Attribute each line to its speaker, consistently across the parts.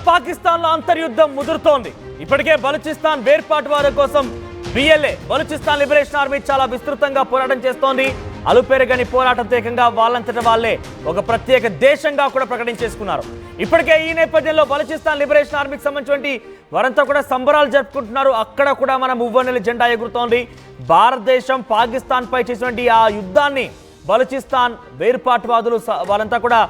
Speaker 1: పాకిస్తాన్ లో అంతర్యుద్ధం ముదురుతోంది. ఇప్పటికే బలూచిస్తాన్ వేర్పాటువాదం కోసం బిఎల్ఏ బలూచిస్తాన్ లిబరేషన్ ఆర్మీ చాలా విస్తృతంగా పోరాటం చేస్తోంది. అలుపెరగని పోరాటంతో ఏకంగా వాళ్ళంతట వాళ్ళే ఒక ప్రత్యేక దేశంగా కూడా ప్రకటించేసుకున్నారు. ఇప్పటికే ఈ నేపథ్యంలో బలూచిస్తాన్ లిబరేషన్ ఆర్మీకి సంబంధించి వారంతా కూడా సంబరాలు జరుపుకుంటున్నారు. అక్కడ కూడా మన మువ్వన్నెల జెండా ఎగురుతోంది. భారతదేశం పాకిస్తాన్ పై చేసినటువంటి ఆ యుద్ధాన్ని బలూచిస్తాన్ వేర్పాటువాదులు వాళ్ళంతా కూడా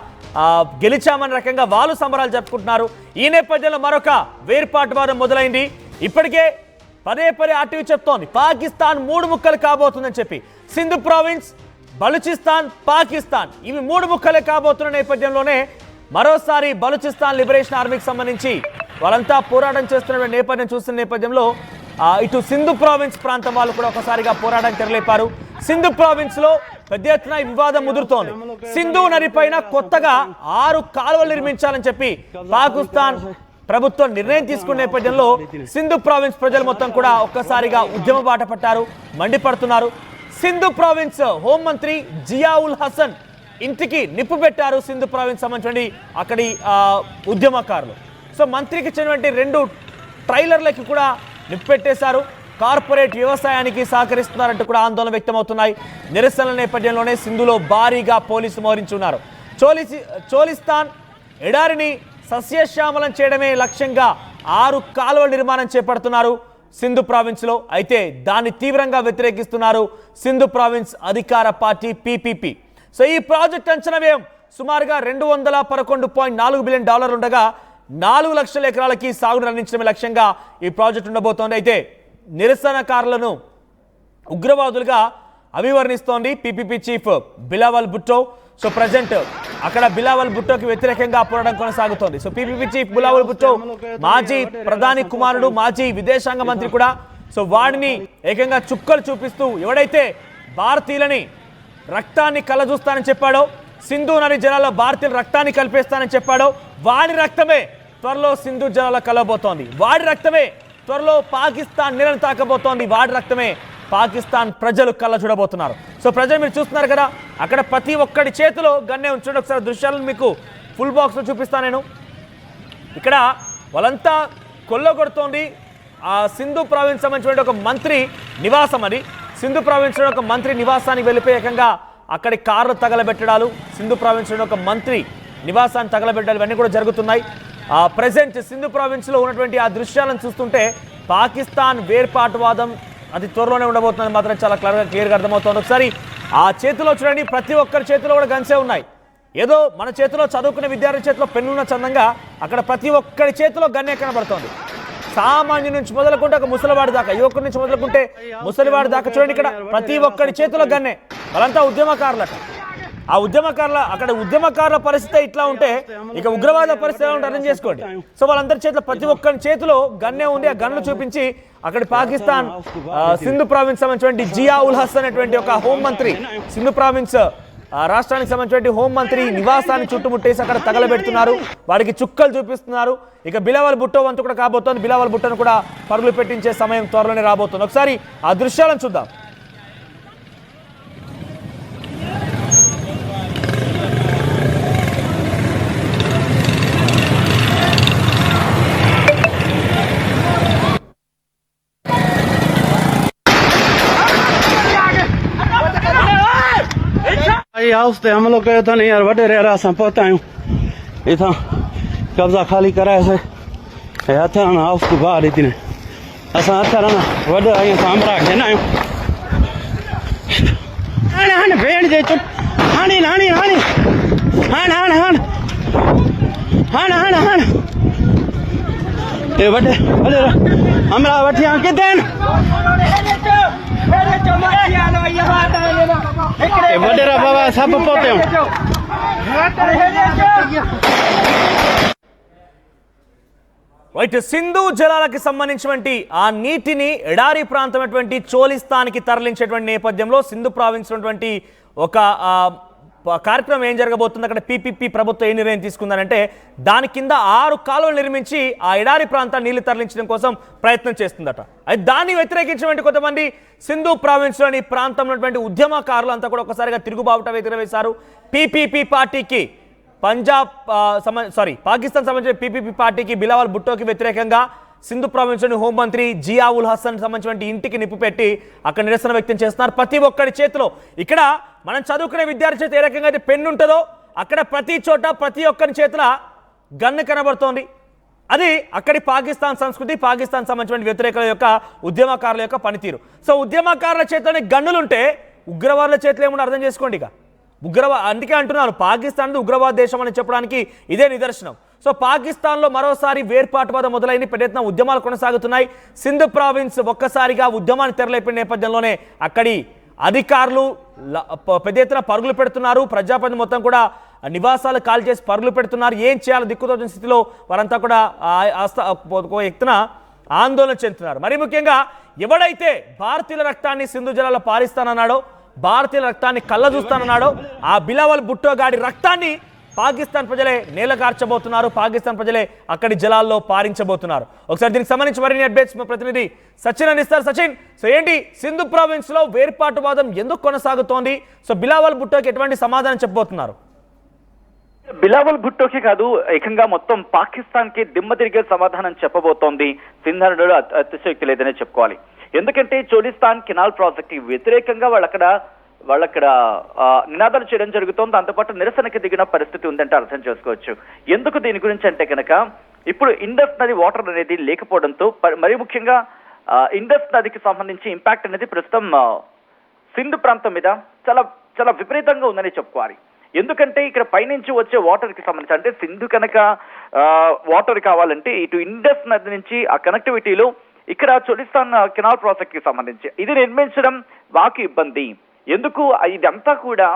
Speaker 1: గెలిచామని రకంగా వాళ్ళు సంబరాలు జరుపుకుంటున్నారు. ఈ నేపథ్యంలో మరొక వేర్పాటువాదం మొదలైంది. ఇప్పటికే పదే పదే ఆర్టీవీ చెప్తోంది పాకిస్తాన్ 3 ముక్కలు కాబోతుందని చెప్పి. సింధు ప్రావిన్స్, బలూచిస్తాన్, పాకిస్తాన్ ఇవి 3 ముక్కలే కాబోతున్న నేపథ్యంలోనే మరోసారి బలూచిస్తాన్ లిబరేషన్ ఆర్మీకి సంబంధించి వాళ్ళంతా పోరాటం చేస్తున్న నేపథ్యం చూస్తున్న నేపథ్యంలో ఇటు సింధు ప్రావిన్స్ ప్రాంతం వాళ్ళు కూడా ఒకసారిగా పోరాటం తెరలేపారు. సింధు ప్రావిన్స్ లో పెద్ద ఎత్తున వివాదం ముదురుతోంది. సింధు నది పైన కొత్తగా 6 కాలువలు నిర్మించాలని చెప్పి పాకిస్తాన్ ప్రభుత్వం నిర్ణయం తీసుకున్న నేపథ్యంలో సింధు ప్రావిన్స్ ప్రజలు మొత్తం కూడా ఒక్కసారిగా ఉద్యమ బాట పట్టారు, మండిపడుతున్నారు. సింధు ప్రావిన్స్ హోంమంత్రి జియావుల్ హసన్ ఇంటికి నిప్పు పెట్టారు. సింధు ప్రావిన్స్ సంబంధించి అక్కడి ఉద్యమకారులు. సో మంత్రికి చెందినటువంటి 2 ట్రైలర్లకి కూడా నిప్పు పెట్టేశారు. కార్పొరేట్ వ్యవసాయానికి సహకరిస్తున్నారంటూ కూడా ఆందోళన వ్యక్తమవుతున్నాయి. నిరసనల నేపథ్యంలోనే సింధులో భారీగా పోలీసులు మోహరించున్నారు. చోలిస్తాన్ ఎడారిని సస్యశ్యామలం చేయడమే లక్ష్యంగా 6 కాలువల నిర్మాణం చేపడుతున్నారు సింధు ప్రావిన్స్ లో. అయితే దాన్ని తీవ్రంగా వ్యతిరేకిస్తున్నారు సింధు ప్రావిన్స్ అధికార పార్టీ పీపీపీ. సో ఈ ప్రాజెక్ట్ అంచనా వ్యయం సుమారుగా $211.4 బిలియన్ ఉండగా 4 లక్షల ఎకరాలకి సాగును అందించడమే లక్ష్యంగా ఈ ప్రాజెక్ట్ ఉండబోతోంది. అయితే నిరసనకారులను ఉగ్రవాదులుగా అభివర్ణిస్తోంది PPP chief Bilawal Bhutto. So present అక్కడ బిలావల్ భుట్టోకి వ్యతిరేకంగా పోరాటం కొనసాగుతోంది. So PPP chief Bilawal Bhutto మాజీ ప్రధాని కుమారుడు, మాజీ విదేశాంగ మంత్రి కూడా. సో వాడిని ఏకంగా చుక్కలు చూపిస్తూ ఎవడైతే భారతీయులని రక్తాన్ని కలజూస్తానని చెప్పాడో, సింధు నది జలాల్లో భారతీయుల రక్తాన్ని కలిపేస్తానని చెప్పాడో వాడి రక్తమే త్వరలో సింధు జలాల్లో కలవబోతోంది. వాడి రక్తమే త్వరలో పాకిస్తాన్ నీళ్ళను తాకబోతోంది. వాడి రక్తమే పాకిస్తాన్ ప్రజలు కళ్ళ చూడబోతున్నారు. సో ప్రజలు మీరు చూస్తున్నారు కదా, అక్కడ ప్రతి ఒక్కడి చేతిలో గన్నే ఉంచండి. ఒకసారి దృశ్యాలను మీకు ఫుల్ బాక్స్లో చూపిస్తాను నేను. ఇక్కడ వాళ్ళంతా కొల్లగొడుతోంది ఆ సింధు ప్రావిన్స్ సంబంధించిన ఒక మంత్రి నివాసం. అది సింధు ప్రావిన్స్ ఒక మంత్రి నివాసానికి వెళ్ళిపోయి ఏకంగా అక్కడి కార్లు తగలబెట్టడాలు, సింధు ప్రావిన్స్ ఒక మంత్రి నివాసాన్ని తగలబెట్టాలి, ఇవన్నీ కూడా జరుగుతున్నాయి. ప్రెసెంట్ సింధు ప్రావిన్స్లో ఉన్నటువంటి ఆ దృశ్యాలను చూస్తుంటే పాకిస్తాన్ వేర్పాటువాదం అది త్వరలోనే ఉండబోతుందని మాత్రం చాలా క్లియర్గా అర్థమవుతుంది. ఒకసారి ఆ చేతిలో చూడండి, ప్రతి ఒక్కరి చేతిలో కూడా గన్సే ఉన్నాయి. ఏదో మన చేతిలో చదువుకునే విద్యార్థి చేతిలో పెన్నున్న చందంగా అక్కడ ప్రతి ఒక్కరి చేతిలో గన్నే కనబడుతోంది. సామాన్యుడి నుంచి మొదలుకుంటే ఒక ముసలివాడి దాకా, యువకుడి నుంచి మొదలుకుంటే ముసలివాడి దాకా చూడండి, ఇక్కడ ప్రతి ఒక్కరి చేతిలో గన్నే. వాళ్ళంతా ఉద్యమకారులట. ఆ ఉద్యమకారుల పరిస్థితి ఇట్లా ఉంటే ఇక ఉగ్రవాద పరిస్థితి ఎలా ఉంటే అర్థం చేసుకోండి. సో వాళ్ళందరి చేతిలో ప్రతి ఒక్కరి చేతిలో గన్నే ఉంది. ఆ గన్ను చూపించి అక్కడ పాకిస్తాన్ సింధు ప్రావిన్స్ సంబంధించిన జియావుల్ హసన్ అనేటువంటి ఒక హోంమంత్రి, సింధు ప్రావిన్స్ రాష్ట్రానికి సంబంధించిన హోంమంత్రి నివాసాన్ని చుట్టుముట్టేసి అక్కడ తగలబెడుతున్నారు, వాడికి చుక్కలు చూపిస్తున్నారు. ఇక బిలావల్ భుట్టో వంతు కూడా కాబోతోంది. బిలావల్ భుట్టోను కూడా పరుగులు పెట్టించే సమయం త్వరలోనే రాబోతుంది. ఒకసారి ఆ దృశ్యాలను చూద్దాం.
Speaker 2: हाउस ते हम लोग कयो था नहीं यार वडे रेरा सा पहुंचा आयूं इथा कब्जा खाली कराए से हथा ना हाउस को बाहर इतने असा हथा ना वडे आया सामरा के ना आने आने भेण दे चुप हानी हानी हानी हान हान हान हान हान हान ए वडे वडे हमरा वठिया के देन వడేరా బాబా సబ్ పోతాం.
Speaker 1: రైట్, సింధు జలాలకి సంబంధించినటువంటి ఆ నీటిని ఎడారి ప్రాంతమైనటువంటి చోలిస్తాన్కి తరలించేటువంటి నేపథ్యంలో సింధు ప్రావిన్స్ ఉన్నటువంటి ఒక కార్యక్రమం ఏం జరగబోతుంది, అక్కడ పీపీపీ ప్రభుత్వం ఏ నిర్ణయం తీసుకుందనంటే దాని కింద 6 కాలువలు నిర్మించి ఆ ఎడారి ప్రాంతాన్ని నీళ్లు తరలించడం కోసం ప్రయత్నం చేస్తుందట. అయితే దాన్ని వ్యతిరేకించినటువంటి కొంతమంది సింధు ప్రావిన్స్లోని ప్రాంతంలో ఉన్నటువంటి ఉద్యమకారులు అంతా కూడా ఒకసారిగా తిరుగుబావుట ఎగురవేశారు. పీపీపీ పార్టీకి పాకిస్తాన్ సంబంధించిన పీపీపీ పార్టీకి బిలావల్ భుట్టోకి వ్యతిరేకంగా సింధు ప్రావిన్స్లోని హోంమంత్రి జియావుల్ హసన్ సంబంధించిన ఇంటికి నిప్పు పెట్టి అక్కడ నిరసన వ్యక్తం చేస్తున్నారు. ప్రతి ఒక్కరి చేతిలో ఇక్కడ మనం చదువుకునే విద్యార్థి చేతి ఏ రకంగా అయితే పెన్ను ఉంటుందో అక్కడ ప్రతి చోట ప్రతి ఒక్కరి చేతిలో గన్ను కనబడుతోంది. అది అక్కడి పాకిస్తాన్ సంస్కృతి, పాకిస్తాన్ సంబంధించిన వ్యతిరేకుల యొక్క ఉద్యమకారుల యొక్క పనితీరు. సో ఉద్యమకారుల చేతిలోనే గన్నులుంటే ఉగ్రవాదుల చేతిలో ఏమన్నా అర్థం చేసుకోండి. ఇక అందుకే అంటున్నాను, పాకిస్తాన్ ఉగ్రవాద దేశం అని చెప్పడానికి ఇదే నిదర్శనం. సో పాకిస్తాన్లో మరోసారి వేర్పాటువాదం మొదలైంది, పెద్ద ఎత్తున ఉద్యమాలు కొనసాగుతున్నాయి. సింధ్ ప్రావిన్స్ ఒక్కసారిగా ఉద్యమాన్ని తెరలేపిన నేపథ్యంలోనే అక్కడి అధికారులు పెద్ద ఎత్తున పరుగులు పెడుతున్నారు. ప్రజాప్రతినిధులు మొత్తం కూడా నివాసాలు కాల్ చేసి పరుగులు పెడుతున్నారు. ఏం చేయాలో దిక్కుతోచిన స్థితిలో వారంతా కూడా ఎత్తున ఆందోళన చెందుతున్నారు. మరి ముఖ్యంగా ఎవడైతే భారతీయుల రక్తాన్ని సింధు జలాల్లో పారిస్తానన్నాడో, భారతీయుల రక్తాన్ని కళ్ళ చూస్తానన్నాడో, ఆ బిలావల్ భుట్టో గాడి రక్తాన్ని పాకిస్తాన్ ప్రజలే నేలగార్చబోతున్నారు. పాకిస్తాన్ ప్రజలే అక్కడి జలాల్లో పారించబోతున్నారు. ఒకసారి దీనికి సంబంధించి మరిన్ని అప్డేట్స్ మా ప్రతినిధి సచిన్ అందిస్తారు. సచిన్, సో ఏంటి సింధు ప్రావిన్స్ లో వేర్పాటువాదం ఎందుకు కొనసాగుతోంది? సో బిలావల్ భుట్టోకి ఎటువంటి సమాధానం చెప్పబోతున్నారు?
Speaker 3: బిలావల్ భుట్టోకి కాదు, ఏకంగా మొత్తం పాకిస్తాన్ కి దిమ్మ తిరిగే సమాధానం చెప్పబోతోంది సింధు అతిశయోక్తి లేదనే చెప్పుకోవాలి. ఎందుకంటే చోలిస్తాన్ కెనాల్ ప్రాజెక్ట్ వ్యతిరేకంగా వాళ్ళక్కడ నినాదాలు చేయడం జరుగుతోంది. దాంతోపాటు నిరసనకి దిగిన పరిస్థితి ఉందంటే అర్థం చేసుకోవచ్చు. ఎందుకు దీని గురించి అంటే కనుక ఇప్పుడు ఇండస్ నది వాటర్ అనేది లేకపోవడంతో, మరీ ముఖ్యంగా ఇండస్ నదికి సంబంధించి ఇంపాక్ట్ అనేది ప్రస్తుతం సింధు ప్రాంతం మీద చాలా చాలా విపరీతంగా ఉందని చెప్పుకోవాలి. ఎందుకంటే ఇక్కడ పైనుంచి వచ్చే వాటర్ కి సంబంధించి, అంటే సింధు కనుక వాటర్ కావాలంటే ఇటు ఇండస్ నది నుంచి ఆ కనెక్టివిటీలో ఇక్కడ చోలిస్తాన్ కెనాల్ ప్రాజెక్ట్ కి సంబంధించి ఇది నిర్మించడం వాకి ఇబ్బంది. ఎందుకు ఇదంతా కూడా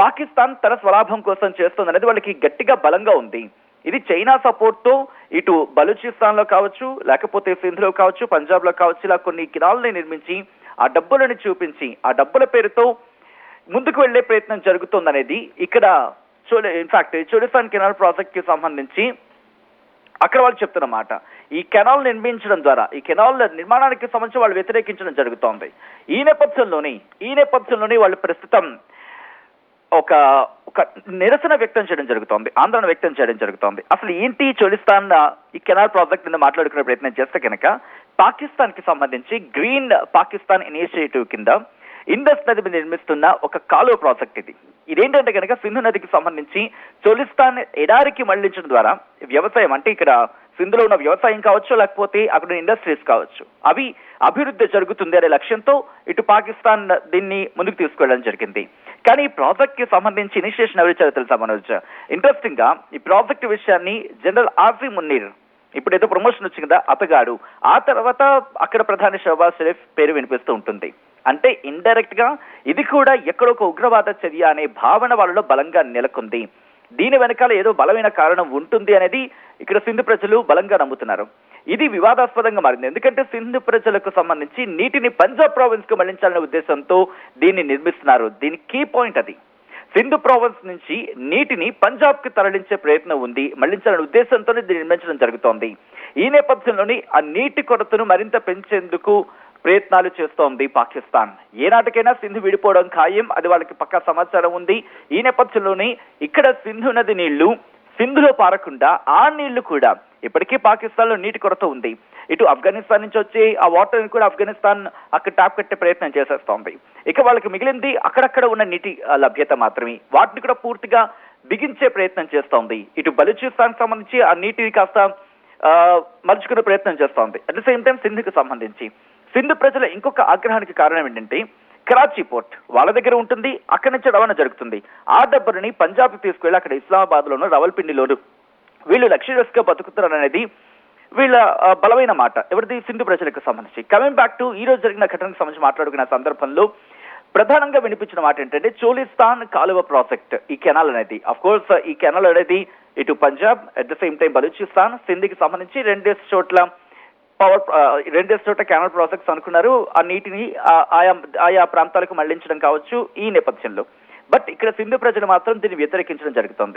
Speaker 3: పాకిస్తాన్ తన స్వలాభం కోసం చేస్తుంది అనేది వాళ్ళకి గట్టిగా బలంగా ఉంది. ఇది చైనా సపోర్ట్ తో ఇటు బలూచిస్తాన్ లో కావచ్చు, లేకపోతే సింధులో కావచ్చు, పంజాబ్ లో కావచ్చు, ఇలా కొన్ని కెనాల్ని నిర్మించి ఆ డబ్బులను చూపించి ఆ డబ్బుల పేరుతో ముందుకు వెళ్లే ప్రయత్నం జరుగుతుందనేది ఇక్కడ ఇన్ఫాక్ట్ చోలిస్తాన్ కెనాల్ ప్రాజెక్ట్ కి సంబంధించి అక్కడ వాళ్ళు చెప్తున్నమాట. ఈ కెనాల్ నిర్మించడం ద్వారా, ఈ కెనాల్ నిర్మాణానికి సంబంధించి వాళ్ళు వ్యతిరేకించడం జరుగుతోంది. ఈ నేపథ్యంలోనే వాళ్ళు ప్రస్తుతం ఒక నిరసన వ్యక్తం చేయడం జరుగుతోంది, ఆందోళన వ్యక్తం చేయడం జరుగుతోంది. అసలు ఏంటి చోలిస్తాన్ ఈ కెనాల్ ప్రాజెక్ట్ ని మాట్లాడుకునే ప్రయత్నం చేస్తే కనుక పాకిస్తాన్ కి సంబంధించి గ్రీన్ పాకిస్తాన్ ఇనిషియేటివ్ కింద ఇండస్ నది మీద నిర్మిస్తున్న ఒక కాలువ ప్రాజెక్ట్ ఇది. ఇదేంటంటే కనుక సింధు నదికి సంబంధించి చోలిస్తాన్ ఎడారికి మళ్లించడం ద్వారా వ్యవసాయం, అంటే ఇక్కడ సింధులో ఉన్న వ్యవసాయం కావచ్చు, లేకపోతే అక్కడ ఇండస్ట్రీస్ కావచ్చు, అవి అభివృద్ధి జరుగుతుంది అనే లక్ష్యంతో ఇటు పాకిస్తాన్ దీన్ని ముందుకు తీసుకెళ్లడం జరిగింది. కానీ ఈ ప్రాజెక్ట్ కి సంబంధించి ఇనిషియేషన్ ఎవరు ఇచ్చారో తెలుసా మనోజ్? ఇంట్రెస్టింగ్ గా ఈ ప్రాజెక్ట్ విషయాన్ని జనరల్ ఆజీ మున్నీర్, ఇప్పుడు ఏదో ప్రమోషన్ వచ్చింది కదా అతగాడు, ఆ తర్వాత అక్కడ ప్రధాని షహబాజ్ షరీఫ్ పేరు వినిపిస్తూ ఉంటుంది. అంటే ఇండైరెక్ట్ గా ఇది కూడా ఎక్కడొక ఉగ్రవాద చర్య అనే భావన వాళ్ళలో బలంగా నెలకొంది. దీని వెనకాల ఏదో బలమైన కారణం ఉంటుంది అనేది ఇక్కడ సింధు ప్రజలు బలంగా నమ్ముతున్నారు. ఇది వివాదాస్పదంగా మారింది. ఎందుకంటే సింధు ప్రజలకు సంబంధించి నీటిని పంజాబ్ ప్రావిన్స్ కు మళ్లించాలనే ఉద్దేశంతో దీన్ని నిర్మిస్తున్నారు. దీని కీ పాయింట్ అది. సింధు ప్రావిన్స్ నుంచి నీటిని పంజాబ్ కి తరలించే ప్రయత్నం ఉంది, మళ్లించాలనే ఉద్దేశంతోనే దీన్ని నిర్మించడం జరుగుతోంది. ఈ నేపథ్యంలోని ఆ నీటి కొరతను మరింత పెంచేందుకు ప్రయత్నాలు చేస్తోంది పాకిస్తాన్. ఏనాటికైనా సింధు విడిపోవడం ఖాయం, అది వాళ్ళకి పక్కా సమాచారం ఉంది. ఈ నేపథ్యంలోనే ఇక్కడ సింధు నది నీళ్లు సింధులో పారకుండా ఆ నీళ్లు కూడా ఇప్పటికీ పాకిస్తాన్ లో నీటి కొరత ఉంది. ఇటు ఆఫ్ఘనిస్తాన్ నుంచి వచ్చి ఆ వాటర్ ని కూడా ఆఫ్ఘనిస్తాన్ అక్కడ ట్యాప్ కట్టే ప్రయత్నం చేసేస్తోంది. ఇక వాళ్ళకి మిగిలింది అక్కడక్కడ ఉన్న నీటి లభ్యత మాత్రమే. వాటిని కూడా పూర్తిగా బిగించే ప్రయత్నం చేస్తోంది. ఇటు బలూచిస్తాన్ సంబంధించి ఆ నీటిని కాస్త మలుచుకునే ప్రయత్నం చేస్తోంది. అట్ ద సేమ్ టైం సింధుకి సంబంధించి సింధు ప్రజల ఇంకొక ఆగ్రహానికి కారణం ఏంటంటే కరాచీ పోర్ట్ వాళ్ళ దగ్గర ఉంటుంది, అక్కడి నుంచి రవాణా జరుగుతుంది. ఆ డబ్బుని పంజాబ్ తీసుకువెళ్ళి అక్కడ ఇస్లామాబాద్ లోను, రావల్పిండిలోను వీళ్ళు లగ్జరియస్ గా బతుకుతున్నారు అనేది వీళ్ళ బలమైన మాట. ఎవరిది? సింధు ప్రజలకు సంబంధించి. కమింగ్ బ్యాక్ టు ఈ రోజు జరిగిన ఘటనకు సంబంధించి మాట్లాడుకున్న సందర్భంలో ప్రధానంగా వినిపించిన మాట ఏంటంటే చోలిస్తాన్ కాలువ ప్రాజెక్ట్, ఈ కెనాల్ అనేది అఫ్ కోర్స్ ఈ కెనాల్ అనేది ఇటు Punjab at the same time Balochistan సింధ్కి సంబంధించి రెండేసి చోట్ల కెనాల్ ప్రాజెక్ట్స్ అనుకున్నారు. ఆ నీటిని ఆయా ప్రాంతాలకు మళ్లించడం కావచ్చు ఈ నేపథ్యంలో. బట్ ఇక్కడ సింధు ప్రజలు మాత్రం దీన్ని వ్యతిరేకించడం జరుగుతుంది.